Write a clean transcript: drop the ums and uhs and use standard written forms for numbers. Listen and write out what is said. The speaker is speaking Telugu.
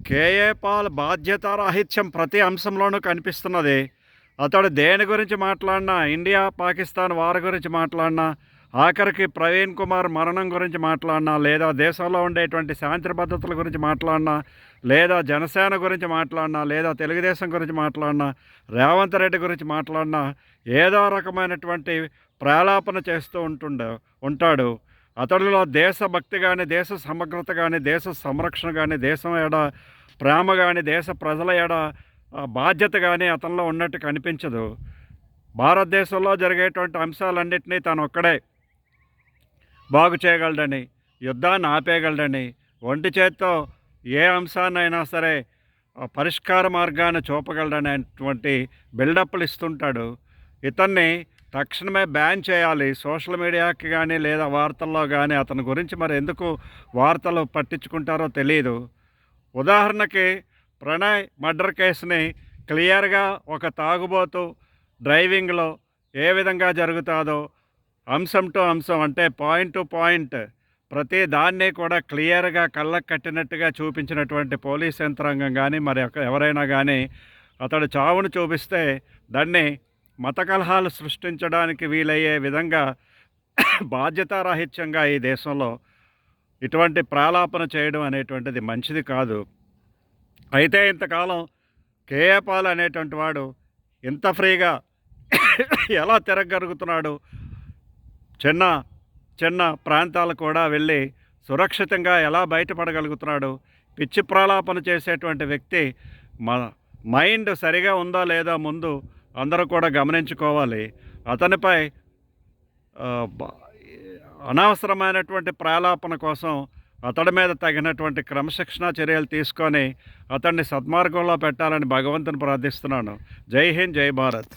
కేఏ పాల్ బాధ్యతారాహిత్యం ప్రతి అంశంలోనూ కనిపిస్తున్నది. అతడు దేని గురించి మాట్లాడినా, ఇండియా పాకిస్తాన్ వార్ గురించి మాట్లాడినా, ఆఖరికి ప్రవీణ్ కుమార్ మరణం గురించి మాట్లాడినా, లేదా దేశంలో ఉండేటువంటి శాంతి భద్రతల గురించి మాట్లాడినా, లేదా జనసేన గురించి మాట్లాడినా, లేదా తెలుగుదేశం గురించి మాట్లాడినా, రేవంత్ రెడ్డి గురించి మాట్లాడినా ఏదో రకమైనటువంటి ప్రేలాపన చేస్తూ ఉంటాడు. అతడిలో దేశభక్తి కానీ, దేశ సమగ్రత కానీ, దేశ సంరక్షణ కానీ, దేశం ఎడ ప్రేమ కానీ, దేశ ప్రజల ఎడ బాధ్యత కానీ అతనిలో ఉన్నట్టు కనిపించదు. భారతదేశంలో జరిగేటువంటి అంశాలన్నింటినీ తను ఒక్కడే బాగు చేయగలడని, యుద్ధాన్ని ఆపేయగలడని, ఒంటి చేత్తో ఏ అంశాన్నైనా సరే పరిష్కార మార్గాన్ని చూపగలడనేటువంటి బిల్డప్లు ఇస్తుంటాడు. ఇతన్ని తక్షణమే బ్యాన్ చేయాలి. సోషల్ మీడియాకి కానీ లేదా వార్తల్లో కానీ అతని గురించి మరి ఎందుకు వార్తలు పట్టించుకుంటారో తెలియదు. ఉదాహరణకి ప్రణయ్ మర్డర్ కేసుని క్లియర్గా ఒక తాగుబోతు డ్రైవింగ్లో ఏ విధంగా జరుగుతుందో అంశం టు అంశం, అంటే పాయింట్ టు పాయింట్ ప్రతి దాన్ని కూడా క్లియర్గా కళ్ళకు కట్టినట్టుగా చూపించినటువంటి పోలీస్ యంత్రాంగం కానీ మరి ఎవరైనా కానీ అతడు చావును చూపిస్తే దాన్ని మత కలహాలు సృష్టించడానికి వీలయ్యే విధంగా బాధ్యతారాహిత్యంగా ఈ దేశంలో ఇటువంటి ప్రాలాపన చేయడం అనేటువంటిది మంచిది కాదు. అయితే ఇంతకాలం కేఏ పాల్ అనేటువంటి వాడు ఇంత ఫ్రీగా ఎలా తిరగలుగుతున్నాడు, చిన్న చిన్న ప్రాంతాలు కూడా వెళ్ళి సురక్షితంగా ఎలా బయటపడగలుగుతున్నాడు? పిచ్చి ప్రాలాపన చేసేటువంటి వ్యక్తి మైండ్ సరిగా ఉందా లేదా ముందు అందరూ కూడా గమనించుకోవాలి. అతనిపై అనవసరమైనటువంటి ప్రాలాపన కోసం అతడి మీద తగినటువంటి క్రమశిక్షణా చర్యలు తీసుకొని అతన్ని సద్మార్గంలో పెట్టాలని భగవంతుని ప్రార్థిస్తున్నాను. జై హింద్, జై భారత్.